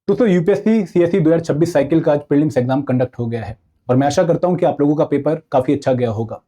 दोस्तों UPSC CSC 2026 cycle का आज प्रीलिम्स एग्जाम कंडक्ट हो गया है और मैं आशा करता हूं कि आप लोगों का पेपर काफी अच्छा गया होगा।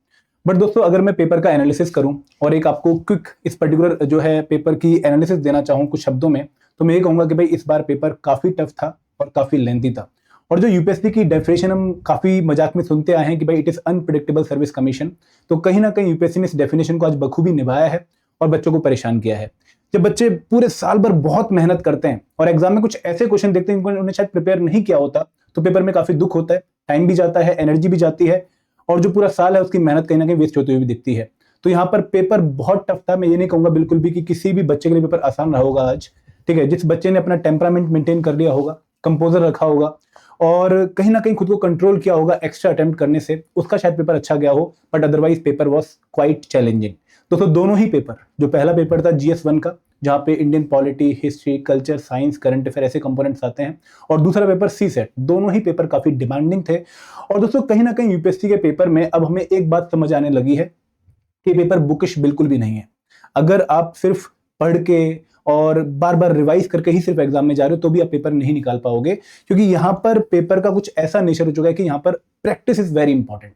बट दोस्तों अगर मैं पेपर का एनालिसिस करूं और एक आपको क्विक इस पर्टिकुलर जो है पेपर की एनालिसिस देना चाहूं कुछ शब्दों में, तो मैं ये कहूंगा कि भाई इस बार पेपर काफी टफ था और काफी लेंथी था। और जो यूपीएससी की डेफिनेशन हम काफी मजाक में सुनते आए हैं कि भाई it is unpredictable service commission, तो कहीं ना कहीं यूपीएससी ने इस डेफिनेशन को आज बखूबी निभाया है और बच्चों को परेशान किया है। जब बच्चे पूरे साल भर बहुत मेहनत करते हैं और एग्जाम में कुछ ऐसे क्वेश्चन देखते हैं उन्होंने शायद प्रिपेयर नहीं किया होता, तो पेपर में काफी दुख होता है, टाइम भी जाता है, एनर्जी भी जाती है और जो पूरा साल है उसकी मेहनत कहीं ना कहीं वेस्ट होती हुई भी दिखती है। तो यहाँ पर पेपर बहुत टफ था। मैं ये नहीं कहूंगा बिल्कुल भी कि किसी भी बच्चे के लिए पेपर आसान रहा होगा आज। ठीक है, जिस बच्चे ने अपना टेम्परामेंट मेंटेन कर लिया होगा, कंपोजर रखा होगा और कहीं ना कहीं खुद को कंट्रोल किया होगा एक्स्ट्रा अटेम्प्ट करने से, उसका शायद पेपर अच्छा गया हो। But otherwise paper was quite challenging. दोस्तों दोनों ही पेपर, जो पहला पेपर था GS1 का जहाँ पे Indian polity, history, culture, science, current affair ऐसे कंपोनेंट्स आते हैं, और दूसरा पेपर CSET, दोनों ही पेपर काफी डिमांडिंग थे। और दोस्तों कहीं ना कहीं यूपीएससी के पेपर में अब हमें एक बात समझ आने लगी है कि पेपर बुकिश बिल्कुल भी नहीं है। अगर आप सिर्फ पढ़ के और बार बार रिवाइज करके ही सिर्फ एग्जाम में जा रहे हो तो भी आप पेपर नहीं निकाल पाओगे, क्योंकि यहाँ पर पेपर का कुछ ऐसा नेचर हो चुका है कि यहाँ पर प्रैक्टिस इज वेरी इंपॉर्टेंट।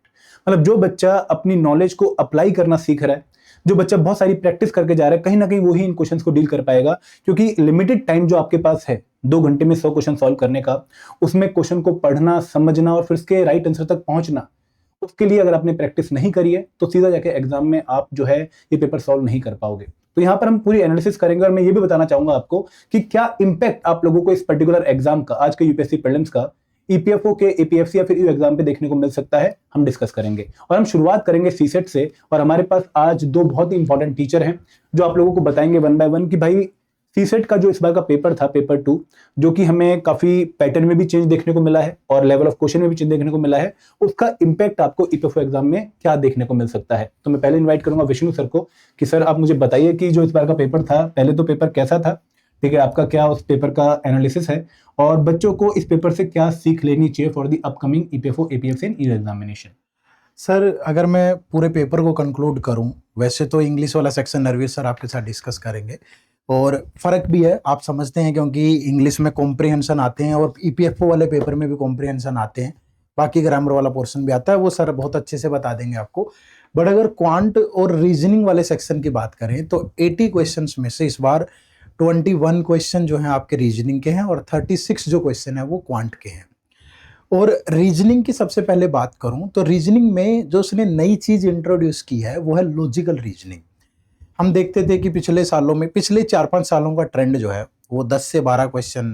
मतलब जो बच्चा अपनी नॉलेज को अप्लाई करना सीख रहा है, जो बच्चा बहुत सारी प्रैक्टिस करके जा रहा है, कहीं ना कहीं वही इन क्वेश्चंस को डील कर पाएगा। क्योंकि लिमिटेड टाइम जो आपके पास है 2 घंटे में 100 क्वेश्चन सॉल्व करने का, उसमें क्वेश्चन को पढ़ना, समझना और फिर उसके राइट आंसर तक पहुंचना, उसके लिए अगर आपने प्रैक्टिस नहीं करी है तो सीधा जाके एग्जाम में आप जो है ये पेपर सॉल्व नहीं कर पाओगे। तो यहाँ पर हम पूरी एनालिसिस करेंगे और मैं ये भी बताना चाहूंगा आपको कि क्या इंपैक्ट आप लोगों को इस पर्टिकुलर एग्जाम का, आज के यूपीएससी प्रीलिम्स का, ईपीएफओ के, एपीएफसी या फिर यू एग्जाम पे देखने को मिल सकता है, हम डिस्कस करेंगे। और हम शुरुआत करेंगे सीसेट से, और हमारे पास आज 2 बहुत ही इंपॉर्टेंट टीचर हैं जो आप लोगों को बताएंगे वन बाय वन कि भाई सीसेट का जो इस बार का पेपर था, पेपर 2, जो कि हमें काफी पैटर्न में भी चेंज देखने को मिला है और लेवल ऑफ क्वेश्चन में भी चेंज देखने को मिला है, उसका इंपैक्ट आपको ईपीएफओ एग्जाम में क्या देखने को मिल सकता है। तो मैं पहले इन्वाइट करूंगा विष्णु सर को कि सर आप मुझे बताइए कि जो इस बार का पेपर था, पहले तो पेपर कैसा था, ठीक है, आपका क्या उस पेपर का एनालिसिस है और बच्चों को इस पेपर से क्या सीख लेनी चाहिए for the upcoming EPFO, APFC and year examination. Sir अगर मैं पूरे पेपर को कंक्लूड करूं, वैसे तो इंग्लिश वाला सेक्शन नरवीर सर आपके साथ डिस्कस करेंगे और फ़र्क भी है, आप समझते हैं, क्योंकि इंग्लिश में कॉम्प्रिहेंशन आते हैं और ईपीएफओ वाले पेपर में भी कॉम्प्रिहेंशन आते हैं, बाकी ग्रामर वाला पोर्शन भी आता है, वो सर बहुत अच्छे से बता देंगे आपको। बट अगर क्वांट और रीजनिंग वाले सेक्शन की बात करें तो 80 क्वेश्चंस में से इस बार 21 क्वेश्चन जो हैं आपके रीजनिंग के हैं और 36 जो क्वेश्चन है वो क्वांट के हैं। और रीजनिंग की सबसे पहले बात करूं तो रीजनिंग में जो उसने नई चीज़ इंट्रोड्यूस की है वो है लॉजिकल रीजनिंग। हम देखते थे कि पिछले सालों में, पिछले 4-5 सालों का ट्रेंड जो है वो 10 से 12 क्वेश्चन,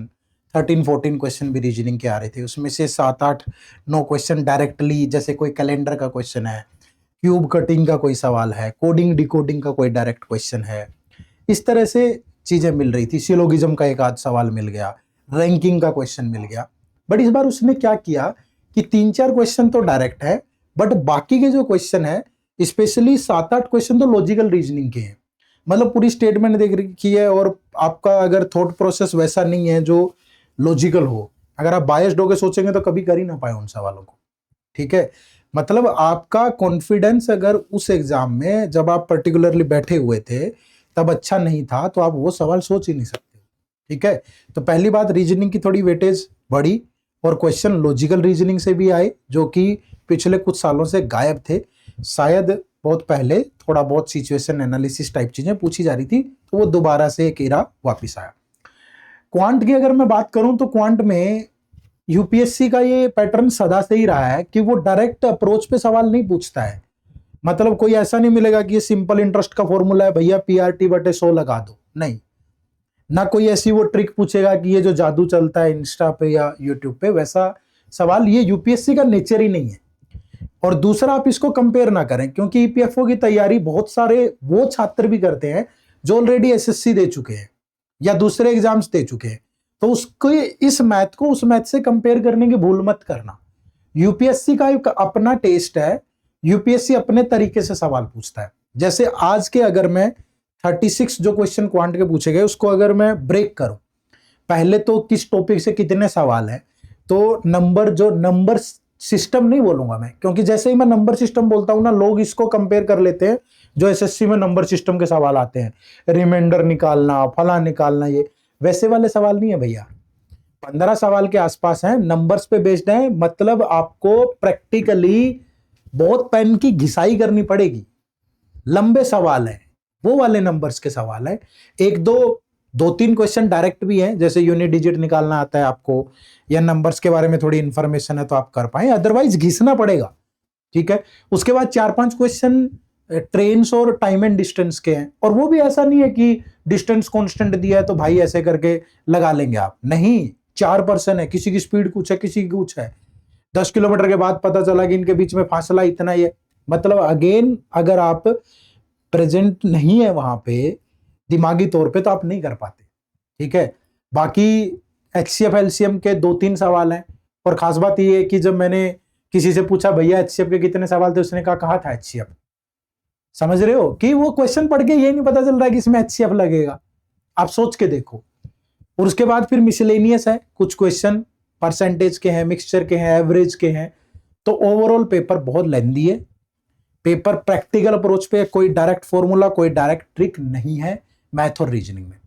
13-14 क्वेश्चन भी रीजनिंग के आ रहे थे, उसमें से 7-8-9 क्वेश्चन डायरेक्टली, जैसे कोई कैलेंडर का क्वेश्चन है, क्यूब कटिंग का कोई सवाल है, कोडिंग डिकोडिंग का कोई डायरेक्ट क्वेश्चन है, इस तरह से चीज़ें मिल रही थी। सिलोगिज्म का एक आध सवाल मिल गया, रैंकिंग का क्वेश्चन मिल गया। बट इस बार उसने क्या किया कि 3-4 क्वेश्चन तो डायरेक्ट है, बट बाकी के जो क्वेश्चन है, स्पेशली 7-8 क्वेश्चन तो लॉजिकल रीजनिंग के हैं। मतलब पूरी स्टेटमेंट देख रखी है और आपका अगर थॉट प्रोसेस वैसा नहीं है जो लॉजिकल हो, अगर आप बायस्ड होकर सोचेंगे तो कभी कर ही ना पाए उन सवालों को। ठीक है, मतलब आपका कॉन्फिडेंस अगर उस एग्जाम में जब आप पर्टिकुलरली बैठे हुए थे तब अच्छा नहीं था तो आप वो सवाल सोच ही नहीं सकते। ठीक है, तो पहली बात, रीजनिंग की थोड़ी वेटेज बढ़ी और क्वेश्चन लॉजिकल रीजनिंग से भी आए जो कि पिछले कुछ सालों से गायब थे। शायद बहुत पहले थोड़ा बहुत सिचुएशन एनालिसिस टाइप चीजें पूछी जा रही थी, तो वो दोबारा से एक एरा वापिस आया। क्वांट की अगर मैं बात करूं तो क्वांट में यूपीएससी का ये पैटर्न सदा से ही रहा है कि वो डायरेक्ट अप्रोच पे सवाल नहीं पूछता है। मतलब कोई ऐसा नहीं मिलेगा कि ये सिंपल इंटरेस्ट का फॉर्मूला है भैया, PRT/100 लगा दो, नहीं। ना कोई ऐसी वो ट्रिक पूछेगा कि ये जो जादू चलता है इंस्टा पे या यूट्यूब पे, वैसा सवाल ये यूपीएससी का नेचर ही नहीं है। और दूसरा, आप इसको कंपेयर ना करें, क्योंकि ईपीएफओ की तैयारी बहुत सारे वो छात्र भी करते हैं जो ऑलरेडी एसएससी दे चुके हैं या दूसरे एग्जाम्स दे चुके हैं, तो उसको इस मैथ को उस मैथ से कंपेयर करने की भूल मत करना। यूपीएससी का एक अपना टेस्ट है, यूपीएससी अपने तरीके से सवाल पूछता है। जैसे आज के अगर मैं 36 जो क्वेश्चन क्वांट के पूछे गए उसको अगर मैं ब्रेक करूं, पहले तो किस टॉपिक से कितने सवाल है, तो नंबर सिस्टम नहीं बोलूंगा मैं, क्योंकि जैसे ही मैं नंबर सिस्टम बोलता हूं ना, लोग इसको कंपेयर कर लेते हैं जो एसएससी में नंबर सिस्टम के सवाल आते हैं, रिमाइंडर निकालना, फला निकालना, ये वैसे वाले सवाल नहीं है भैया। 15 सवाल के आसपास हैं, नंबर्स पे बेस्ड हैं, मतलब आपको प्रैक्टिकली बहुत पेन की घिसाई करनी पड़ेगी। लंबे सवाल हैं, वो वाले नंबर्स के सवाल हैं। एक दो तीन क्वेश्चन डायरेक्ट भी हैं, जैसे यूनिट डिजिट निकालना आता है आपको, या नंबर्स के बारे में थोड़ी इंफॉर्मेशन है तो आप कर पाए, अदरवाइज घिसना पड़ेगा। ठीक है, उसके बाद 4-5 क्वेश्चन ट्रेन्स और टाइम एंड डिस्टेंस के हैं, और वो भी ऐसा नहीं है कि डिस्टेंस कांस्टेंट दिया है तो भाई ऐसे करके लगा लेंगे आप, नहीं। 4% है, किसी की स्पीड कुछ है, किसी की कुछ है। 10 किलोमीटर के बाद पता चला कि इनके बीच में फासला इतना ही है। मतलब अगेन, अगर आप प्रेजेंट नहीं है वहां पे दिमागी तौर पे, तो आप नहीं कर पाते। ठीक है, बाकी HCF LCM के 2-3 सवाल हैं, और खास बात ये है कि जब मैंने किसी से पूछा भैया HCF के कितने सवाल थे, उसने कहा था HCF। समझ रहे हो कि वो क्वेश्चन पढ़ के ये नहीं पता चल रहा है कि इसमें HCF लगेगा, आप सोच के देखो। और उसके बाद फिर मिसलेनियस है, कुछ क्वेश्चन परसेंटेज के हैं, मिक्सचर के हैं, एवरेज के हैं। तो ओवरऑल पेपर बहुत लेंदी है। पेपर प्रैक्टिकल अप्रोच पे, कोई डायरेक्ट फॉर्मूला, कोई डायरेक्ट ट्रिक नहीं है मैथ और रीजनिंग में।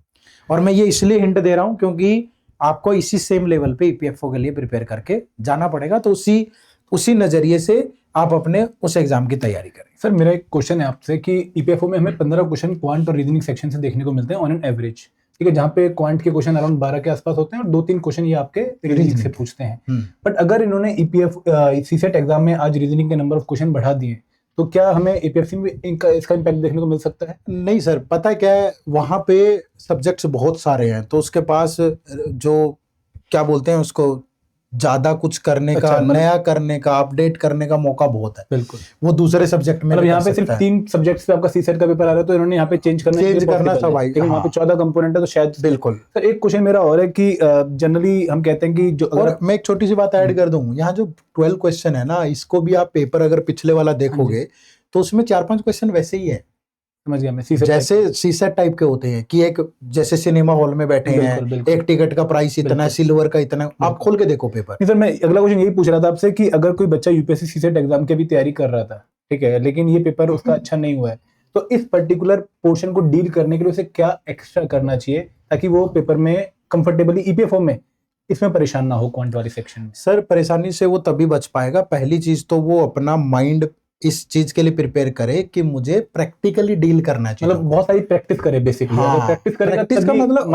और मैं ये इसलिए हिंट दे रहा हूं क्योंकि आपको इसी सेम लेवल पे EPFO के लिए प्रिपेयर करके जाना पड़ेगा, तो उसी नजरिए से आप अपने उस एग्जाम की तैयारी करें। सर मेरा एक क्वेश्चन है आपसे कि EPFO में हमें 15 क्वेश्चन क्वांट और रीजनिंग सेक्शन से देखने को मिलते हैं ऑन एन एवरेज, ठीक है, जहाँ पे क्वांट के क्वेश्चन अराउंड 12 के आसपास होते हैं और 2-3 क्वेश्चन ये आपके रीजनिंग से पूछते हैं। बट अगर इन्होंने CSET एग्जाम में आज रीजनिंग के नंबर ऑफ क्वेश्चन बढ़ा दिए, तो क्या हमें APFC में इसका इम्पैक्ट देखने को मिल सकता है? नहीं सर, पता है क्या है, वहां पे सब्जेक्ट्स बहुत सारे हैं, तो उसके पास जो क्या बोलते हैं उसको, ज्यादा कुछ करने का, नया करने का, अपडेट करने का मौका बहुत है। बिल्कुल, वो दूसरे सब्जेक्ट में मतलब यहाँ पे सिर्फ 3 सब्जेक्ट्स पे आपका CSET का पेपर आ रहा है, तो इन्होंने यहाँ पे चेंज करना था भाई, लेकिन वहाँ पे 14 कंपोनेंट है, तो शायद बिल्कुल। सर एक क्वेश्चन मेरा और है कि जनरली हम कहते हैं कि जो, और मैं एक छोटी सी बात ऐड कर दूं, यहाँ जो 12 क्वेश्चन है ना, इसको भी आप पेपर अगर पिछले वाला देखोगे तो उसमें 4-5 क्वेश्चन वैसे ही है। समझ गया मैं, जैसे CSET टाइप के होते हैं कि एक जैसे सिनेमा हॉल में बैठे हैं, एक टिकट का प्राइस इतना है, सिल्वर का इतना, आप खोल के देखो पेपर। नहीं सर, मैं अगला क्वेश्चन यही पूछ रहा था आपसे कि अगर कोई बच्चा UPSC CSET एग्जाम की भी तैयारी कर रहा था, ठीक है, लेकिन ये पेपर उसका अच्छा नहीं हुआ है, तो इस पर्टिकुलर पोर्शन को डील करने के लिए उसे क्या एक्स्ट्रा करना चाहिए ताकि वो पेपर में कंफर्टेबली EPFO में इसमें परेशान ना हो क्वांट वाली सेक्शन में? सर परेशानी से वो तभी बच पाएगा, पहली चीज तो वो अपना माइंड इस चीज के लिए प्रिपेयर करे कि मुझे प्रैक्टिकली डील करना चाहिए, मतलब बहुत सारी प्रैक्टिस करे बेसिकली। हाँ, प्रैक्टिस करेगा, प्रैक्टिस का मतलब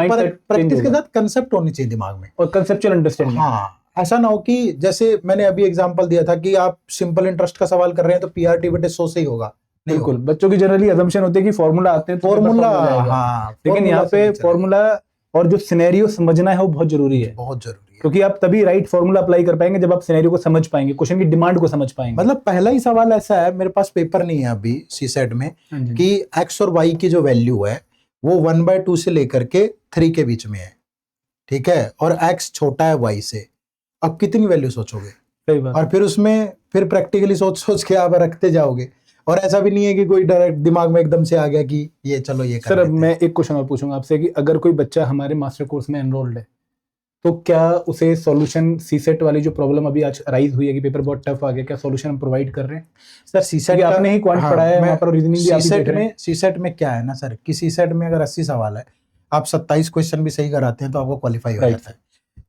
प्रैक्टिस के साथ कंसेप्ट होनी चाहिए दिमाग में और कंसेप्चुअल अंडरस्टैंडिंग। हाँ, ऐसा ना हो कि जैसे मैंने अभी एग्जांपल दिया था कि आप सिंपल इंटरेस्ट का सवाल कर रहे हैं तो PRT बटे 100 से ही होगा। बिल्कुल, बच्चों की जनरली अजम्पशन होती है कि फॉर्मूला आते हैं, फॉर्मूला, हाँ, लेकिन यहाँ पे फॉर्मूला और जो सिनेरियो समझना है वो बहुत जरूरी है, बहुत जरूरी है, क्योंकि आप तभी राइट फॉर्मूला अप्लाई कर पाएंगे जब आप सिनेरियो को समझ पाएंगे, क्वेश्चन की डिमांड को समझ पाएंगे। मतलब पहला ही सवाल ऐसा है, मेरे पास पेपर नहीं है अभी CSET में, कि x और y की जो वैल्यू है वो 1/2 से लेकर के 3 के बीच में है, ठीक है, और x छोटा है y से, अब कितनी वैल्यू सोचोगे? सही बात। और फिर उसमें फिर प्रैक्टिकली सोच के आप रखते जाओगे, और ऐसा भी नहीं है कि कोई डायरेक्ट दिमाग में एकदम से आ गया कि ये चलो ये कर। सर अब मैं एक क्वेश्चन और पूछूंगा आपसे कि अगर कोई बच्चा हमारे मास्टर कोर्स में एनरोल्ड है, तो क्या उसे सॉल्यूशन CSET वाली जो प्रॉब्लम अभी आज राइज हुई है कि पेपर बहुत टफ आ गया, क्या सॉल्यूशन हम प्रोवाइड कर रहे हैं? सर CSET का आपने ही क्वांट पढ़ा है, वहां पर रीजनिंग भी आप ही देख रहे हैं। CSET में क्या है ना सर, कि CSET में अगर 80 सवाल है, आप 27 क्वेश्चन भी सही कराते हैं तो आपको क्वालिफाई हो जाता है।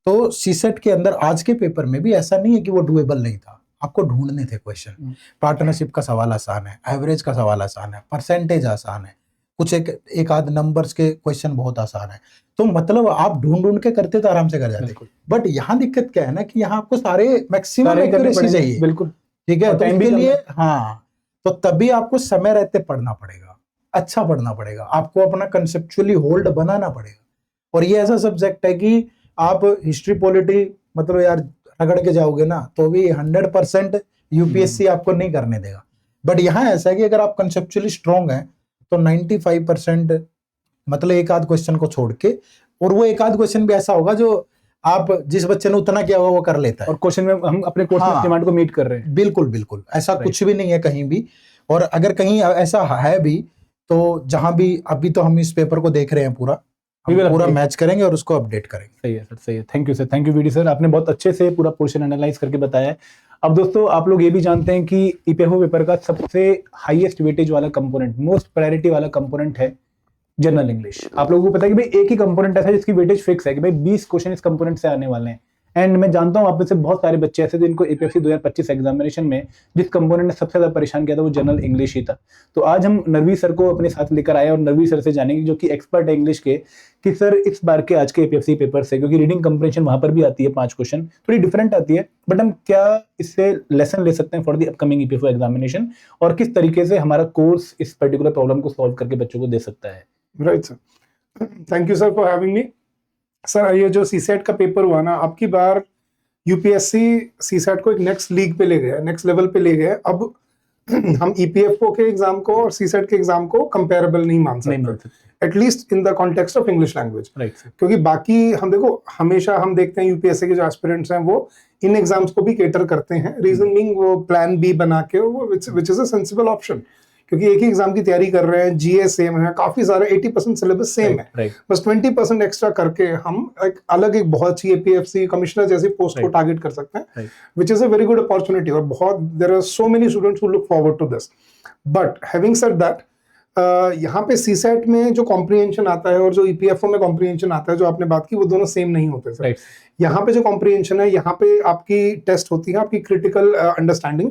तो CSET के अंदर आज के पेपर में भी ऐसा नहीं है कि वो डुएबल नहीं था, आपको ढूंढने थे क्वेश्चन। पार्टनरशिप का सवाल आसान है, एवरेज का सवाल आसान है, परसेंटेज आसान है, कुछ एक आध नंबर्स के क्वेश्चन बहुत आसान है, तो मतलब आप ढूंढ के करते तो आराम से कर जाते। बट यहाँ दिक्कत क्या है ना कि यहाँ आपको सारे मैक्सिमम एक्यूरेसी चाहिए, बिल्कुल, ठीक है, तो इसके लिए हाँ, तो तभी आपको समय रहते पढ़ना पड़ेगा, अच्छा पढ़ना पड़ेगा, आपको अपना कंसेप्चुअली होल्ड बनाना पड़ेगा। और ये ऐसा सब्जेक्ट है कि आप हिस्ट्री पॉलिटी मतलब यार रगड़ के जाओगे ना तो भी 100% UPSC आपको नहीं करने देगा। बट यहाँ ऐसा है कि अगर आप कंसेप्चुअली स्ट्रॉन्ग हैं तो 95% मतलब एक आध क्वेश्चन को छोड़ के, और वो एक आध क्वेश्चन भी ऐसा होगा जो आप जिस बच्चे ने उतना किया हुआ वो कर लेता है, और क्वेश्चन में हम अपने कोर्स में डिमांड को मीट कर रहे हैं। बिल्कुल बिल्कुल, ऐसा कुछ भी नहीं है कहीं भी। और अगर कहीं ऐसा है भी तो जहां भी अभी तो हम इस पेपर को देख रहे हैं पूरा मैच करेंगे और उसको अपडेट करेंगे। सही है सर, सही है। Thank you sir, thank you VD sir, आपने बहुत अच्छे से पूरा पोर्शन एनालाइज करके बताया है। अब दोस्तों आप लोग ये भी जानते हैं कि EPFO पेपर का सबसे हाईएस्ट वेटेज वाला कंपोनेंट, मोस्ट प्रायोरिटी वाला कंपोनेंट है जनरल इंग्लिश। आप लोगों को पता है कि भाई एक ही कंपोनेंट ऐसा है जिसकी वेटेज फिक्स है कि भाई 20 क्वेश्चन इस कंपोनेंट से आने वाले हैं। एंड मैं जानता हूं आप में से बहुत सारे बच्चे ऐसे जिनको एपीएससी 2025 एग्जामिनेशन में जिस कंपोनेंट ने सबसे ज्यादा परेशान किया था वो जनरल इंग्लिश ही था। तो आज हम नरवी सर को अपने साथ लेकर आए और नरवी सर से जानेंगे जो कि एक्सपर्ट है इंग्लिश के, कि सर इस बार के आज के एपीएससी पेपर से, क्योंकि रीडिंग कंप्रेंशन वहां पर भी आती है 5 क्वेश्चन, थोड़ी डिफरेंट आती है, बट हम क्या इससे लेसन ले सकते हैं for the upcoming EPFO examination, और किस तरीके से हमारा कोर्स इस पर्टिकुलर प्रॉब्लम को सॉल्व करके बच्चों को दे सकता है। Right sir, thank you sir for having me. Sir ये जो सीसेट का पेपर हुआ ना, आपकी बार यूपीएससी सीसेट को एक नेक्स्ट लीग पे ले गया, नेक्स्ट लेवल पे ले गया। अब हम ईपीएफओ के एग्जाम को और सीसेट के एग्जाम को कंपेरेबल नहीं मान सकते, at least in the context of English language. क्योंकि बाकी हम देखो, हमेशा हम देखते हैं यूपीएससी के जो एस्पिरेंट्स हैं वो इन एग्जाम्स को भी केटर करते हैं, रीजन बीइंग वो प्लान बी बना के, वो विच इज अ सेंसिबल ऑप्शन, क्योंकि एक ही एग्जाम की तैयारी कर रहे हैं, जीए सेम है, काफी सारे 80% सिलेबस सेम है, बस 20% एक्स्ट्रा करके हम एक अलग एक बहुत अच्छी एपीएफसी कमिश्नर जैसी पोस्ट को टारगेट कर सकते हैं, which is a very good opportunity. और बहुत there are so many students who look forward to this. But having said that, यहाँ पे सीसेट में जो कॉम्प्रिहेंशन आता है और जो ईपीएफओ में कॉम्प्रिहेंशन आता है, जो आपने बात की, वो दोनों सेम नहीं होते सर। यहाँ पे जो कॉम्प्रिहेंशन है, यहाँ पे आपकी टेस्ट होती है आपकी क्रिटिकल अंडरस्टैंडिंग,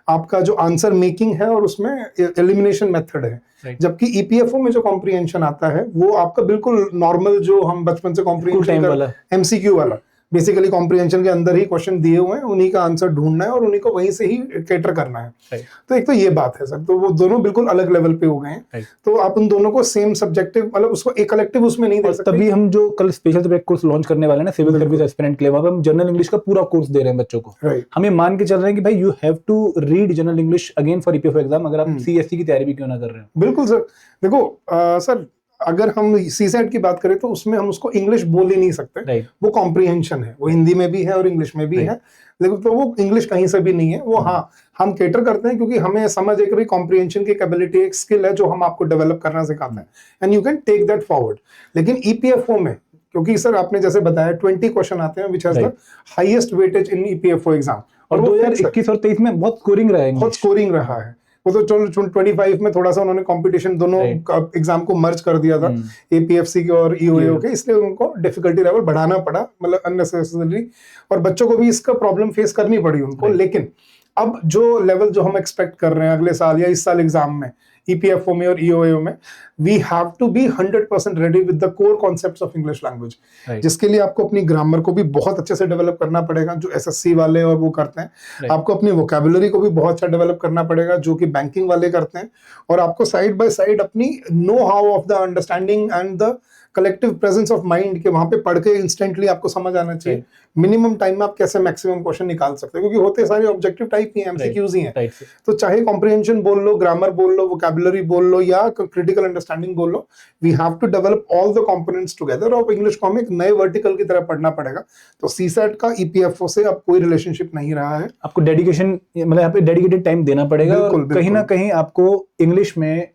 आपका जो आंसर मेकिंग है, और उसमें एलिमिनेशन मेथड है। जबकि ईपीएफओ में जो कॉम्प्रिहेंशन आता है वो आपका बिल्कुल नॉर्मल, जो हम बचपन से कॉम्प्रिहेंशन एमसीक्यू वाला, बेसिकली कॉम्प्रिहेंशन के अंदर ही क्वेश्चन दिए हुए हैं, उन्हीं का आंसर ढूंढना है और उन्हीं को वहीं से ही कैटर करना है। तो एक तो ये बात है सर, तो वो दोनों बिल्कुल अलग लेवल पे हो गए हैं, तो आप उन दोनों को सेम सब्जेक्टिव, मतलब उसको एक कलेक्टिव उसमें नहीं दे सकते। तभी हम जो कल स्पेशल सब्जेक्ट कोर्स लॉन्च करने वाले हैं ना, सिविल सर्विस एस्पिरेंट के लिए, वहां पे हम जनरल इंग्लिश का पूरा कोर्स दे रहे हैं बच्चों को। हम ये मान के चल रहे हैं कि भाई you have to read general English again for EPFO exam, अगर आप सीएससी की तैयारी भी क्यों ना कर रहे हो। बिल्कुल सर, देखो सर, अगर हम सीसेट की बात करें तो उसमें हम उसको इंग्लिश बोल ही नहीं सकते, वो कॉम्प्रिहेंशन है, वो हिंदी में भी है और इंग्लिश में भी है, लेकिन तो वो इंग्लिश कहीं से भी नहीं है। वो हाँ, हम केटर करते हैं क्योंकि हमें समझ है कि भाई कॉम्प्रिहेंशन की कैपेबिलिटी एक स्किल है जो हम आपको डेवलप करना सिखाते हैं, and you can take that forward. लेकिन ईपीएफओ में, क्योंकि सर आपने जैसे बताया 20 क्वेश्चन आते हैं which has the highest weightage in EPFO exam, और 2021 और 23 में बहुत स्कोरिंग रहा है, बहुत स्कोरिंग रहा है। वो तो 25 में थोड़ा सा उन्होंने कंपटीशन दोनों एग्जाम को मर्ज कर दिया था, एपीएफसी के और ईओएओ के, इसलिए उनको डिफिकल्टी लेवल बढ़ाना पड़ा, मतलब अननेसेसरी, और बच्चों को भी इसका प्रॉब्लम फेस करनी पड़ी उनको। लेकिन अब जो लेवल जो हम एक्सपेक्ट कर रहे हैं अगले साल या इस साल एग्जाम में, ईपीएफओ में और ईओएओ में, we have to be 100% ready with the core concepts of English language, जिसके लिए आपको अपनी ग्रामर को भी बहुत अच्छे से डेवलप करना पड़ेगा, जो एसएससी वाले और वो करते हैं। आपको अपनी वोकैबुलरी को भी बहुत अच्छा डेवलप करना पड़ेगा, जो कि बैंकिंग वाले करते हैं। और आपको साइड बाय साइड अपनी know how of the understanding and the collective presence of mind के वहां पे पढ़ के इंस्टेंटली आपको समझ आना चाहिए, मिनिमम टाइम में आप कैसे मैक्सिमम क्वेश्चन निकाल सकते हैं, क्योंकि होते सारे ऑब्जेक्टिव टाइप ही हैं, एमसीक्यूज ही हैं। तो चाहे कॉम्प्रिहेंशन बोल लो, ग्रामर बोल लो, वोकैबुलरी बोल लो, या क्रिटिकल अंडरस्टैंडिंग बोल लो, we have to develop all the components together. और इंग्लिश को हमें एक नए वर्टिकल की तरह पढ़ना पड़ेगा। तो सीसेट का ईपीएफओ से अब कोई रिलेशनशिप नहीं रहा है, आपको डेडिकेशन, मतलब यहाँ पे डेडिकेटेड टाइम देना पड़ेगा, और कहीं ना कहीं आपको इंग्लिश में,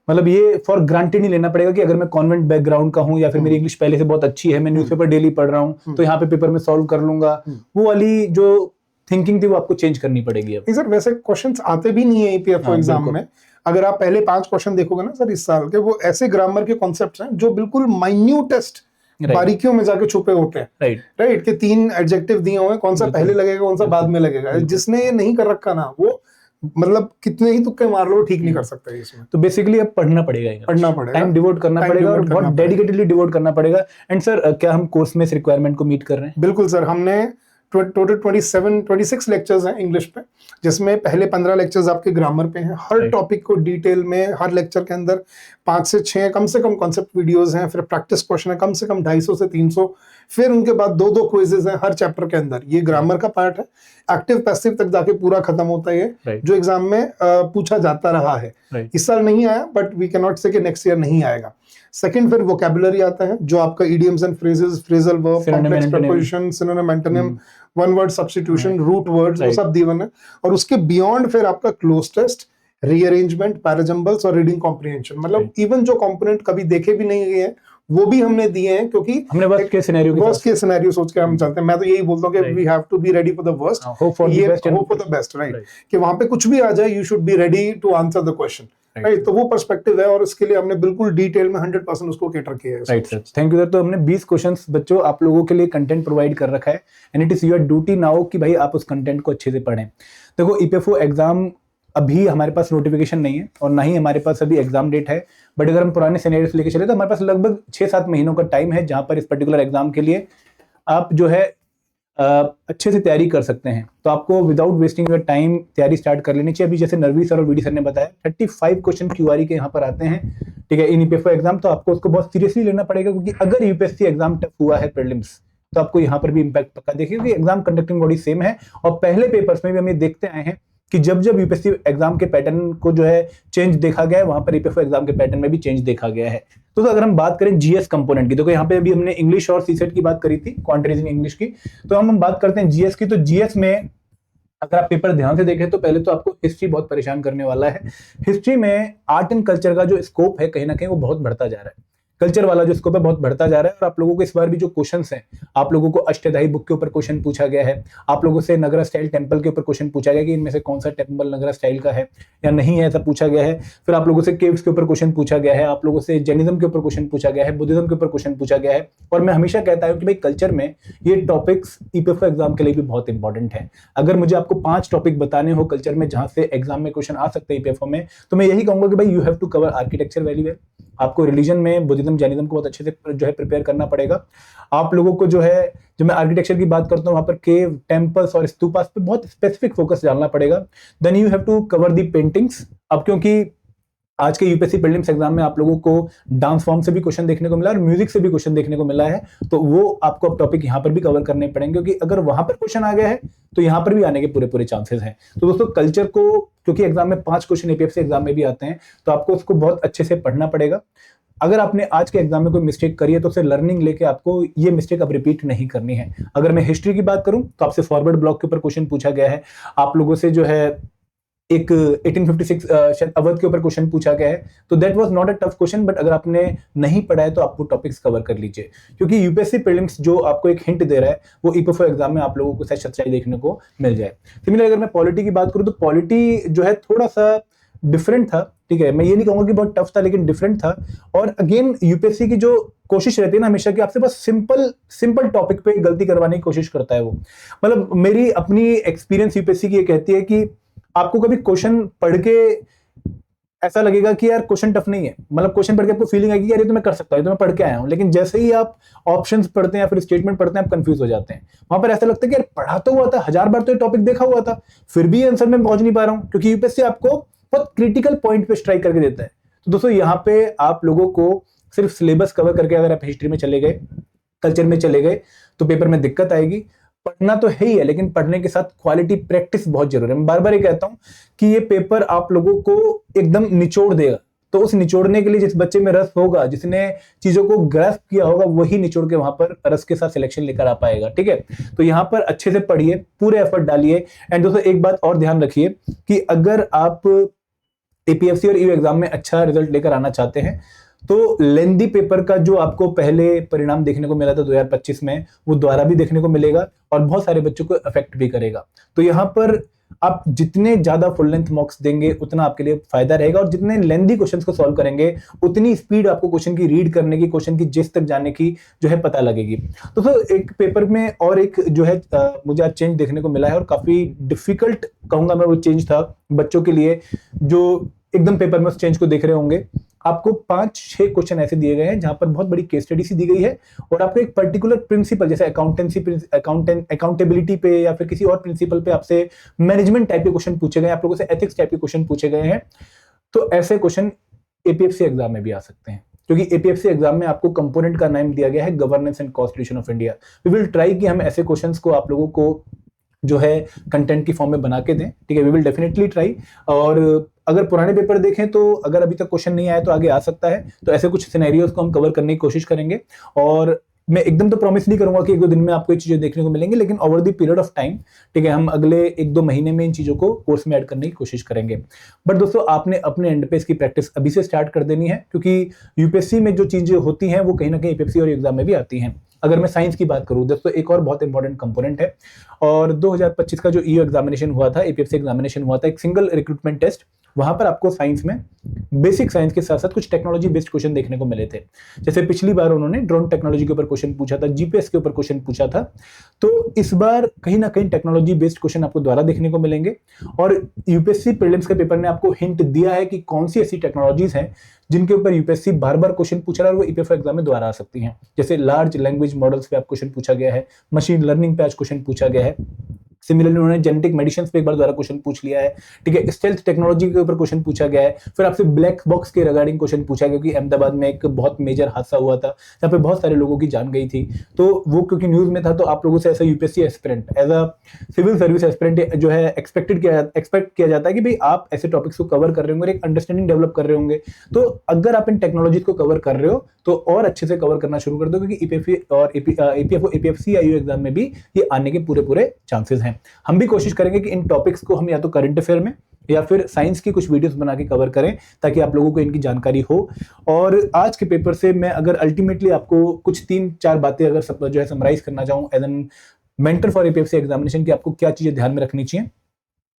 मतलब ये फॉर ग्रांटेड नहीं लेना पड़ेगा कि अगर मैं कॉन्वेंट बैकग्राउंड का हूं या फिर मेरी इंग्लिश पहले से बहुत अच्छी है, मैं न्यूज़पेपर डेली पढ़ रहा हूं, तो यहाँ पे पेपर में सॉल्व कर लूंगा, वो वाली जो थिंकिंग थी वो आपको चेंज करनी पड़ेगी। अब सर वैसे क्वेश्चंस आते भी नहीं है ईपीएफओ एग्जाम में। अगर आप पहले 5 क्वेश्चन देखोगे ना सर इस साल के, वो ऐसे ग्रामर के कॉन्सेप्ट्स हैं जो बिल्कुल माइन्यूटेस्ट बारीकियों में जाके छुपे होते हैं। राइट कि 3 एडजेक्टिव दिए हुए हैं, कौन सा पहले लगेगा कौन सा बाद में लगेगा। जिसने ये नहीं कर रखा ना, वो मतलब कितने ही तुक्के मार लो ठीक नहीं कर सकता है इसमें। तो बेसिकली अब पढ़ना पड़ेगा, टाइम डिवोट करना पड़ेगा और बहुत डेडिकेटेडली डिवोट करना पड़ेगा। एंड सर क्या हम कोर्स में इस रिक्वायरमेंट को मीट कर रहे हैं? बिल्कुल सर, हमने टोटल 26 लेक्चर्स हैं इंग्लिश पे, जिसमें पहले 15 लेक्चर्स आपके ग्रामर पे हैं। हर टॉपिक को डिटेल में, हर लेक्चर के अंदर 5 से 6 कम से कम कॉन्सेप्ट वीडियोस हैं, फिर प्रैक्टिस क्वेश्चन है कम से कम 250 से 300, फिर उनके बाद 2 क्विजेज हैं हर चैप्टर के अंदर। ये ग्रामर का पार्ट है, एक्टिव पैसिव तक जाके पूरा खत्म होता है, जो एग्जाम में पूछा जाता रहा है। इस साल नहीं आया, बट वी कैन नॉट से कि नेक्स्ट ईयर नहीं आएगा। सेकंड फिर वोकैबुलरी आता है, जो आपका idioms and phrases, phrasal verb, complex preposition, synonym, antonym, one word substitution, root words, वो सब दिए है। और उसके बियॉन्ड फिर आपका क्लोज टेस्ट, रीअरेंजमेंट, पैराजम्बल्स और रीडिंग कॉम्प्रिहेंशन। मतलब इवन जो कंपोनेंट कभी देखे भी नहीं गए हैं वो भी हमने दिए हैं, क्योंकि हमने वर्स्ट केस सिनेरियो सोच के हम चलते हैं। मैं तो यही बोलता हूँ कि we have to be ready for the worst, hope for the best, right, कि वहां पे कुछ भी आ जाए, you should be ready to answer the question. Right, तो वो पर्सपेक्टिव है और इसके लिए हमने बिल्कुल डिटेल में 100% उसको कैटर किया है। Right sir, thank you sir. तो हमने 20 क्वेश्चंस बच्चों आप लोगों के लिए कंटेंट प्रोवाइड कर रखा है and it is your duty now कि भाई आप उस कंटेंट को अच्छे से पढ़ें। देखो ईपीएफओ एग्जाम अभी हमारे पास नोटिफिकेशन नहीं है और ना ही हमारे पास अभी एग्जाम डेट है, बट अगर हम पुराने सिनेरियोस लेके चले तो हमारे पास लगभग 6-7 महीनों का टाइम है जहां पर इस पर्टिकुलर एग्जाम के लिए आप जो है अच्छे से तैयारी कर सकते हैं। तो आपको विदाउट वेस्टिंग योर टाइम तैयारी स्टार्ट कर लेनी चाहिए। अभी जैसे नरवी सर और वीडी सर ने बताया 35 क्वेश्चन क्यूआरई के यहाँ पर आते हैं, ठीक है, इन ईपीएफओ एग्जाम। तो आपको उसको बहुत सीरियसली लेना पड़ेगा, क्योंकि अगर यूपीएससी एग्जाम टफ हुआ है प्रीलिम्स तो आपको यहाँ पर भी इम्पैक्ट पक्का देखिए, क्योंकि एग्जाम कंडक्टिंग बॉडी सेम है और पहले पेपर्स में भी हम ये देखते आए हैं कि जब जब यूपीएससी एग्जाम के पैटर्न को जो है चेंज देखा गया है, वहां पर ईपीएफओ एग्जाम के पैटर्न में भी चेंज देखा गया है। तो अगर हम बात करें जीएस कंपोनेंट की, देखो यहाँ पे अभी हमने इंग्लिश और सीसेट की बात करी थी, क्वांटिटीज इन इंग्लिश की, तो हम बात करते हैं जीएस की। तो जीएस में अगर आप पेपर ध्यान से देखें तो पहले तो आपको हिस्ट्री बहुत परेशान करने वाला है। हिस्ट्री में आर्ट एंड कल्चर का जो स्कोप है कहीं ना कहीं वो बहुत बढ़ता जा रहा है, कल्चर वाला जो स्कोप है बहुत बढ़ता जा रहा है। और आप लोगों को इस बार भी जो क्वेश्चंस हैं, आप लोगों को अष्टधाई बुक के ऊपर क्वेश्चन पूछा गया है, आप लोगों से नगरा स्टाइल टेंपल के ऊपर क्वेश्चन पूछा गया कि इनमें से कौन सा टेंपल नगरा स्टाइल का है या नहीं है, ऐसा पूछा गया है। फिर आप लोगों से केव्स के ऊपर क्वेश्चन पूछा गया है, आप लोगों से जैनिज्म के ऊपर क्वेश्चन पूछा गया है, बुद्धिज्म के ऊपर क्वेश्चन पूछा गया है। और मैं हमेशा कहता हूं कि भाई कल्चर में ये टॉपिक्स ईपीएफओ एग्जाम के लिए भी बहुत इंपॉर्टेंट है। अगर मुझे आपको 5 टॉपिक बताने हो कल्चर में जहां से एग्जाम में क्वेश्चन आ सकते हैं ईपीएफओ में, तो मैं यही कहूंगा कि भाई you have to cover architecture very well. आपको रिलीजन में बुद्धिज्म जैनिज्म को बहुत अच्छे से जो है प्रिपेयर करना पड़ेगा। आप लोगों को जो है, जो मैं आर्किटेक्चर की बात करता हूं, वहां पर केव, टेम्पल्स और स्तूपास पे बहुत स्पेसिफिक फोकस डालना पड़ेगा। Then you have to cover the paintings. अब क्योंकि आज के यूपीएससी प्रीलिम्स एग्जाम में आप लोगों को डांस फॉर्म से भी क्वेश्चन देखने को मिला और म्यूजिक से भी क्वेश्चन देखने को मिला है, तो वो आपको अब टॉपिक यहाँ पर भी कवर करने पड़ेंगे, क्योंकि अगर वहां पर क्वेश्चन आ गया है तो यहाँ पर भी आने के पूरे चांसेस हैं। तो दोस्तों कल्चर को, क्योंकि एग्जाम में 5 क्वेश्चन यूपीएससी एग्जाम में भी आते हैं, तो आपको उसको बहुत अच्छे से पढ़ना पड़ेगा। अगर आपने आज के एग्जाम में कोई मिस्टेक करी है तो उससे लर्निंग लेके आपको ये मिस्टेक अब रिपीट नहीं करनी है। अगर मैं हिस्ट्री की बात करूं तो आपसे फॉरवर्ड ब्लॉक के ऊपर क्वेश्चन पूछा गया है, आप लोगों से जो है एक 1856 अवध के ऊपर क्वेश्चन पूछा गया है, तो that was not a tough question, but अगर आपने नहीं पढ़ा है तो आप वो टॉपिक्स कवर कर लीजिए, क्योंकि यूपीएससी प्रीलिम्स जो आपको एक हिंट दे रहा है वो ईपीएफओ एग्जाम में आप लोगों को शायद सच्चाई देखने को मिल जाए। सिमिलर अगर मैं पॉलिटी की बात करूं तो पॉलिटी जो है थोड़ा सा डिफरेंट था, ठीक है, मैं ये नहीं कहूंगा कि बहुत टफ था, लेकिन डिफरेंट था। और अगेन यूपीएससी की जो कोशिश रहती है ना हमेशा कि आपसे बस सिंपल टॉपिक पे गलती करवाने की कोशिश करता है वो। मतलब मेरी अपनी एक्सपीरियंस यूपीएससी की ये कहती है कि आपको कभी क्वेश्चन पढ़ के ऐसा लगेगा कि यार क्वेश्चन टफ नहीं है, मतलब क्वेश्चन पढ़ के आपको फीलिंग आएगी यार ये तो मैं कर सकता हूँ, ये तो मैं पढ़ के आया हूँ, लेकिन जैसे ही आप ऑप्शंस पढ़ते हैं या फिर स्टेटमेंट पढ़ते हैं आप कंफ्यूज हो जाते हैं। वहां पर ऐसा लगता है कि यार पढ़ा तो हुआ था, 1000 बार तो ये टॉपिक देखा हुआ था, फिर भी आंसर में पहुंच नहीं पा रहा हूं, क्योंकि यूपीएससी आपको बहुत क्रिटिकल पॉइंट पे स्ट्राइक करके देता है। तो दोस्तों यहाँ पे आप लोगों को सिर्फ सिलेबस कवर करके अगर आप हिस्ट्री में चले गए, कल्चर में चले गए, तो पेपर में दिक्कत आएगी। पढ़ना तो है ही है, लेकिन पढ़ने के साथ क्वालिटी प्रैक्टिस बहुत जरूरी है। मैं बार बार ये कहता हूं कि ये पेपर आप लोगों को एकदम निचोड़ देगा, तो उस निचोड़ने के लिए जिस बच्चे में रस होगा, जिसने चीजों को ग्रास्प किया होगा, वही निचोड़ के वहां पर रस के साथ सिलेक्शन लेकर आ पाएगा, ठीक है। तो यहाँ पर अच्छे से पढ़िए, पूरे एफर्ट डालिए। एंड दोस्तों एक बात और ध्यान रखिए कि अगर आप एपीएफसी और ईयू एग्जाम में अच्छा रिजल्ट लेकर आना चाहते हैं तो लेंदी पेपर का जो आपको पहले परिणाम देखने को मिला था 2025 में, वो दोबारा भी देखने को मिलेगा और बहुत सारे बच्चों को अफेक्ट भी करेगा। तो यहाँ पर आप जितने ज्यादा फुल लेंथ मॉक्स देंगे उतना आपके लिए फायदा रहेगा, और जितने लेंदी क्वेश्चंस को सॉल्व करेंगे उतनी स्पीड आपको क्वेश्चन की रीड करने की, क्वेश्चन की जिस तक जाने की जो है पता लगेगी। तो एक पेपर में और एक जो है मुझे आज चेंज देखने को मिला है, और काफी डिफिकल्ट कहूंगा मैं वो चेंज था बच्चों के लिए जो एकदम पेपर में उस चेंज को देख रहे होंगे। आपको 5-6 क्वेश्चन ऐसे दिए गए हैं जहां पर बहुत बड़ी केस स्टडी सी दी गई है, और आपको एक पर्टिकुलर प्रिंसिपल जैसे अकाउंटेबिलिटी पे या फिर किसी और प्रिंसिपल पे आपसे मैनेजमेंट टाइप के क्वेश्चन पूछे गए, आप लोगों से एथिक्स टाइप के क्वेश्चन पूछे गए हैं। तो ऐसे क्वेश्चन एपीएफसी एग्जाम में भी आ सकते हैं, क्योंकि एपीएफसी एग्जाम में आपको कंपोनेंट का नाम दिया गया है governance and constitution of India. We will try कि हम ऐसे क्वेश्चंस को आप लोगों को जो है कंटेंट की फॉर्म में बना के दें, ठीक है, वी विल डेफिनेटली ट्राई। और अगर पुराने पेपर देखें तो अगर अभी तक क्वेश्चन नहीं आया तो आगे आ सकता है, तो ऐसे कुछ सिनेरियोज को हम कवर करने की कोशिश करेंगे। और मैं एकदम तो प्रॉमिस नहीं करूंगा कि 1-2 दिन में आपको ये चीजें देखने को मिलेंगी, लेकिन over the period of time, ठीक है, हम अगले 1-2 महीने में इन चीजों को कोर्स में ऐड करने की कोशिश करेंगे। बट दोस्तों आपने अपने एंड पे इसकी प्रैक्टिस अभी से स्टार्ट कर देनी है, क्योंकि यूपीएससी में जो चीजें होती हैं वो कहीं ना कहीं एपीएफसी और एग्जाम में भी आती हैं। अगर मैं साइंस की बात करूं दोस्तों, एक और बहुत इंपॉर्टेंट कंपोनेंट है, और 2025 का जो ईयू एग्जामिनेशन हुआ था, एपीएफसी एग्जामिनेशन हुआ था, एक सिंगल रिक्रूटमेंट टेस्ट, वहां पर आपको साइंस में बेसिक साइंस के साथ साथ कुछ टेक्नोलॉजी बेस्ड क्वेश्चन देखने को मिले थे। जैसे पिछली बार उन्होंने ड्रोन टेक्नोलॉजी के ऊपर क्वेश्चन पूछा था, जीपीएस के ऊपर क्वेश्चन पूछा था, तो इस बार कहीं ना कहीं टेक्नोलॉजी बेस्ड क्वेश्चन आपको दोबारा देखने को मिलेंगे। और यूपीएससी प्रीलिम्स के पेपर ने आपको हिंट दिया है कि कौन सी ऐसी टेक्नोलॉजीज हैं जिनके ऊपर यूपीएससी बार बार क्वेश्चन पूछ रहा है और वो ईपीएफओ एग्जाम में दोबारा आ सकती हैं। जैसे लार्ज लैंग्वेज मॉडल्स पे आप क्वेश्चन पूछा गया है, मशीन लर्निंग पे आज क्वेश्चन पूछा गया है, सिमिलरली उन्होंने जेनेटिक मेडिसिन पे एक बार दोबारा क्वेश्चन पूछ लिया है, ठीक है। स्टेल्थ टेक्नोलॉजी के ऊपर क्वेश्चन पूछा गया है, फिर आपसे ब्लैक बॉक्स के रिगार्डिंग क्वेश्चन पूछा गया, क्योंकि अहमदाबाद में एक बहुत मेजर हादसा हुआ था जहाँ पे बहुत सारे लोगों की जान गई थी, तो वो क्योंकि न्यूज में था, तो आप लोगों से ऐसा UPSC aspirant as a civil service aspirant जो है एक्सपेक्ट किया जाता है कि भाई आप ऐसे टॉपिक्स को कवर कर रहे होंगे, एक अंडरस्टैंडिंग डेवलप कर रहे होंगे। तो अगर आप इन टेक्नोलॉजीज को कवर कर रहे हो तो और अच्छे से कवर करना शुरू कर दो, क्योंकि ईपीएफसी और एपीएफसी आईयू एग्जाम में भी ये आने के पूरे चांसेस हैं। हम भी कोशिश करेंगे कि इन टॉपिक्स को हम या तो करंट अफेयर में या फिर साइंस की कुछ वीडियोस बना के कवर करें, ताकि आप लोगों को इनकी जानकारी हो। और आज के पेपर से मैं अगर अल्टीमेटली आपको कुछ 3-4 बातें अगर जो है समराइज करना चाहूँ as an mentor for APFC examination की आपको क्या चीजें ध्यान में रखनी चाहिए।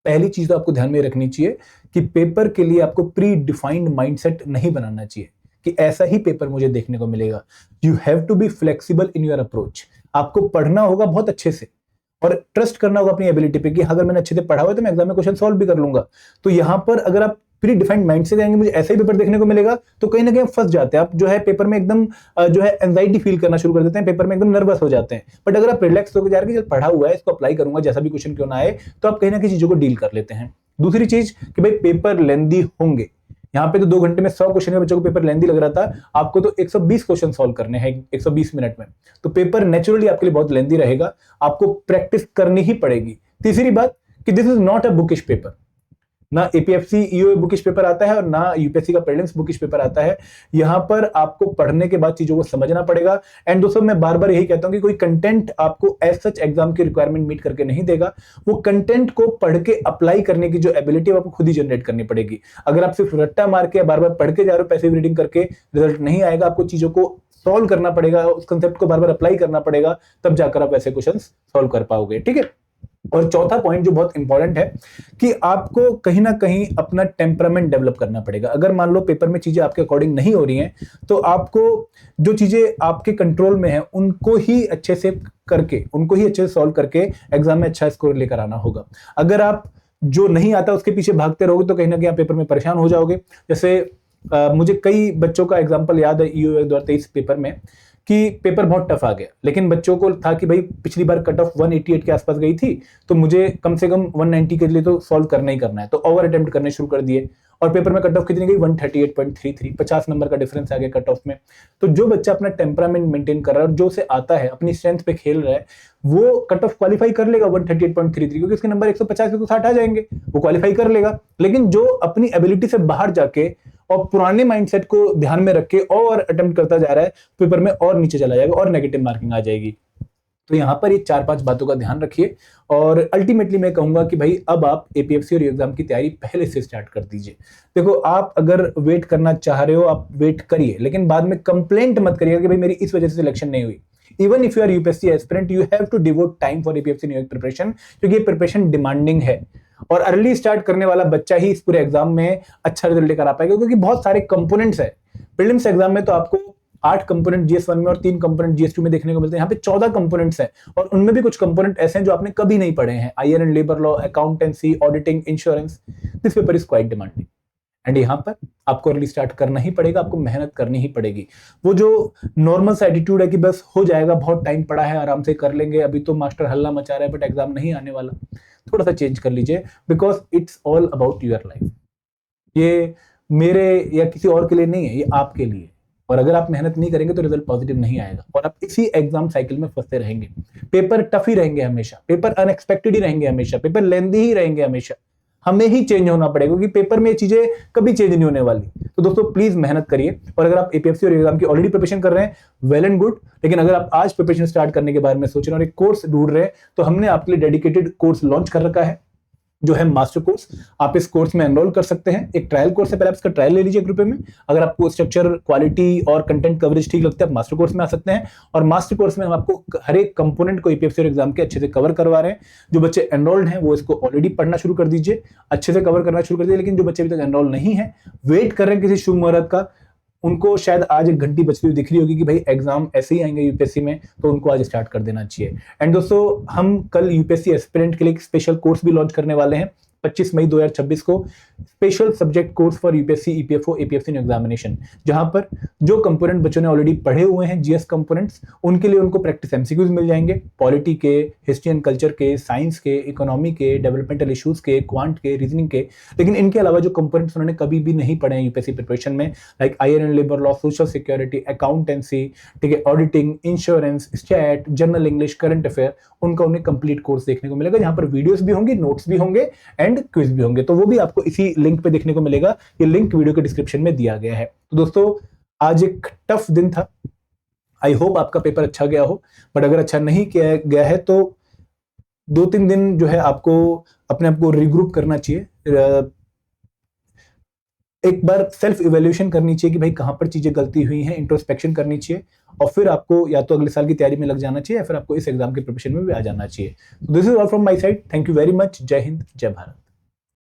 पहली चीज तो आपको ध्यान में रखनी चाहिए कि पेपर के लिए आपको प्री डिफाइंड माइंडसेट नहीं बनाना चाहिए कि ऐसा ही पेपर मुझे देखने को मिलेगा। You have to be flexible in your approach. आपको पढ़ना होगा बहुत अच्छे से और ट्रस्ट करना होगा अपनी एबिलिटी पे कि अगर मैंने अच्छे से पढ़ा हुआ है तो मैं एग्जाम में क्वेश्चन सॉल्व भी कर लूंगा। तो यहां पर अगर आप प्री डिफाइंड माइंड से जाएंगे मुझे ऐसा ही पेपर देखने को मिलेगा, तो कहीं ना कहीं फंस जाते हैं आप, जो है पेपर में एकदम जो है एंजाइटी फील करना शुरू कर देते हैं, पेपर में एकदम नर्वस हो जाते हैं। बट अगर आप रिलैक्स होकर जा रहे हैं कि पढ़ा हुआ है, इसको अप्लाई करूंगा जैसा भी क्वेश्चन क्यों ना आए, तो आप कहीं ना कहीं चीजों को डील कर लेते हैं। दूसरी चीज कि भाई पेपर लेंदी होंगे, यहाँ पे तो 2 घंटे में 100 क्वेश्चन है, बच्चों को पेपर लेंदी लग रहा था, आपको तो 120 क्वेश्चन सॉल्व करने हैं 120 मिनट में, तो पेपर नेचुरली आपके लिए बहुत लेंदी रहेगा, आपको प्रैक्टिस करनी ही पड़ेगी। तीसरी बात कि this is not a bookish paper, ना एपीएफसी ईओ बुकिश पेपर आता है और ना यूपीएससी का प्रीलिम्स बुकिश पेपर आता है। यहां पर आपको पढ़ने के बाद चीजों को समझना पड़ेगा। एंड दोस्तों मैं बार बार यही कहता हूं कि कोई कंटेंट आपको एज सच एग्जाम की रिक्वायरमेंट मीट करके नहीं देगा, वो कंटेंट को पढ़ के अप्लाई करने की जो एबिलिटी है आपको खुद ही जनरेट करनी पड़ेगी। अगर आप सिर्फ रट्टा मार के बार बार पढ़ के जा रहे हो, पैसिव रीडिंग करके, रिजल्ट नहीं आएगा। आपको चीजों को सॉल्व करना पड़ेगा, उस कंसेप्ट को बार बार अप्लाई करना पड़ेगा, तब जाकर आप ऐसे क्वेश्चन सॉल्व कर पाओगे, ठीक है। और चौथा पॉइंट जो बहुत इंपॉर्टेंट है कि आपको कहीं ना कहीं अपना टेम्परामेंट डेवलप करना पड़ेगा। अगर मान लो पेपर में चीजें आपके अकॉर्डिंग नहीं हो रही हैं, तो आपको जो चीजें आपके कंट्रोल में है उनको ही अच्छे से सॉल्व करके एग्जाम में अच्छा स्कोर लेकर आना होगा। अगर आप जो नहीं आता उसके पीछे भागते रहोगे तो कहीं ना कहीं आप पेपर में परेशान हो जाओगे। जैसे मुझे कई बच्चों का एग्जाम्पल याद है ईओ 2023 पेपर में कि पेपर बहुत टफ आ गया, लेकिन बच्चों को था कि भाई पिछली बार कट ऑफ 188 के आसपास गई थी, तो मुझे कम से कम 190 के लिए तो सॉल्व करना ही करना है, तो ओवर अटेम्प्ट करने शुरू कर दिए और पेपर में कट ऑफ कितनी गई 138.33, 50 नंबर का डिफरेंस आ गया कट ऑफ में। तो जो बच्चा अपना टेम्परामेंट मेंटेन कर रहा है और जो उसे आता है, अपनी स्ट्रेंथ पे खेल रहा है, वो कट ऑफ क्वालिफाई कर लेगा 138.33, क्योंकि उसके नंबर 150 से 160 आ जाएंगे, वो क्वालिफाई कर लेगा। लेकिन जो अपनी एबिलिटी से बाहर जाके और पुराने माइंडसेट को ध्यान में रख के और अटेम्प्ट करता जा रहा है, पेपर में और नीचे चला जाएगा और नेगेटिव मार्किंग आ जाएगी। तो यहां पर ये 4-5 बातों का ध्यान रखिए और अल्टीमेटली मैं कहूंगा कि भाई अब आप एपीएफसी और एग्जाम की तैयारी पहले से स्टार्ट कर दीजिए। देखो, आप अगर वेट करना चाह रहे हो आप वेट करिए, लेकिन बाद में कंप्लेंट मत करिएगा कि भाई मेरी इस वजह से सिलेक्शन नहीं हुई। Even if you are UPSC aspirant, you have to devote time for APFC New York preparation, क्योंकि ये प्रिपरेशन डिमांडिंग है और अर्ली स्टार्ट करने वाला बच्चा ही इस पूरे एग्जाम में अच्छा रिजल्ट लेकर आ पाएगा, क्योंकि बहुत सारे कंपोनेंट्स है। प्रीलिम्स एग्जाम में तो आपको 8 कंपोनेंट जीएस 1 में और 3 कंपोनेंट जीएस 2 में देखने को मिलते हैं। यहाँ पे 14 कंपोनेंट्स हैं और उनमें भी कुछ कंपोनेंट ऐसे हैं जो आपने कभी नहीं पढ़े हैं। IR and labour law, accountancy, auditing, insurance. This paper is quite demanding and यहाँ पर आपको अर्ली स्टार्ट करना ही पड़ेगा, आपको मेहनत करनी ही पड़ेगी। वो जो नॉर्मल सा एटीट्यूड है कि बस हो जाएगा, बहुत टाइम पड़ा है, आराम से कर लेंगे, अभी तो मास्टर हल्ला मचा रहा है बट एग्जाम नहीं आने वाला, थोड़ा सा चेंज कर लीजिए, because it's all about your life. ये मेरे या किसी और के लिए नहीं है, ये आपके लिए। और अगर आप मेहनत नहीं करेंगे तो रिजल्ट पॉजिटिव नहीं आएगा और आप इसी एग्जाम साइकिल में फंसते रहेंगे। पेपर टफ ही रहेंगे हमेशा, पेपर अनएक्सपेक्टेड ही रहेंगे हमेशा, पेपर लेंदी ही रहेंगे हमेशा। हमें ही चेंज होना पड़ेगा क्योंकि पेपर में ये चीजें कभी चेंज नहीं होने वाली। तो दोस्तों प्लीज मेहनत करिए और अगर आप एपीएफसी और एग्जाम की ऑलरेडी प्रिपरेशन कर रहे हैं, वेल एंड गुड। लेकिन अगर आप आज प्रिपरेशन स्टार्ट करने के बारे में सोच रहे हैं और एक कोर्स ढूंढ रहे हैं, तो हमने आपके लिए डेडिकेटेड कोर्स लॉन्च कर रखा है। जो है मास्टर कोर्स, आप इस कोर्स में एनरोल कर सकते हैं। एक ट्रायल कोर्स है, पहले आप इसका ट्रायल ले लीजिए ग्रुप में। अगर आपको स्ट्रक्चर, क्वालिटी और कंटेंट कवरेज ठीक लगता है, आप मास्टर कोर्स में आ सकते हैं। और मास्टर कोर्स में हम आपको हर एक कंपोनेंट को यूपीएससी एग्जाम के अच्छे से कवर करवा रहे हैं। जो बच्चे एनरोल्ड हैं वो इसको ऑलरेडी पढ़ना शुरू कर दीजिए, अच्छे से कवर करना शुरू कर दीजिए। लेकिन जो बच्चे अभी तक एनरोल नहीं है, वेट कर रहे हैं किसी शुभ मुहूर्त का, उनको शायद आज एक घंटी बचती हुई दिख रही होगी कि भाई एग्जाम ऐसे ही आएंगे यूपीएससी में, तो उनको आज स्टार्ट कर देना चाहिए। एंड दोस्तों, हम कल यूपीएससी एस्पिरेंट के लिए एक स्पेशल कोर्स भी लॉन्च करने वाले हैं 25 मई 2026 को, special subject course for UPSC, EPFO, APFC examination, जहां पर जो कंपोनेंट बच्चों ने ऑलरेडी पढ़े हुए हैं, जीएस कंपोनेंट्स, उनके लिए उनको प्रैक्टिस एमसीक्यूज मिल जाएंगे, पॉलिटी के, हिस्ट्री एंड कल्चर के, साइंस के, इकोनॉमी के, डेवलपमेंटल इश्यूज के, क्वांट के, रीजनिंग के। लेकिन इनके अलावा जो कंपोनेंट्स उन्होंने कभी भी नहीं पढ़े हैं यूपीएससी प्रिपरेशन में, like IR and labour law, social security, accountancy, ठीक है, auditing, insurance, stat, general English, current affair, उनका उन्हें कंप्लीट कोर्स देखने को मिलेगा, जहां पर वीडियोस भी होंगी, नोट्स भी होंगे एंड क्विज भी होंगे। तो वो भी आपको इसी लिंक पे देखने को मिलेगा। ये लिंक वीडियो के डिस्क्रिप्शन में दिया गया है। तो दोस्तों, आज एक टफ दिन था, आई होप आपका पेपर अच्छा गया हो। बट अगर अच्छा नहीं किया गया है तो 2-3 दिन जो है आपको अपने आप को रिग्रुप करना चाहिए, एक बार सेल्फ इवैल्यूएशन करनी चाहिए कि भाई कहां पर चीजें गलती हुई हैं, इंट्रोस्पेक्शन करनी चाहिए, और फिर आपको या तो अगले साल की तैयारी में लग जाना चाहिए या फिर आपको इस एग्जाम के प्रिपरेशन में भी आ जाना चाहिए। This is all from my side. Thank you very much. जय हिंद, जय भारत।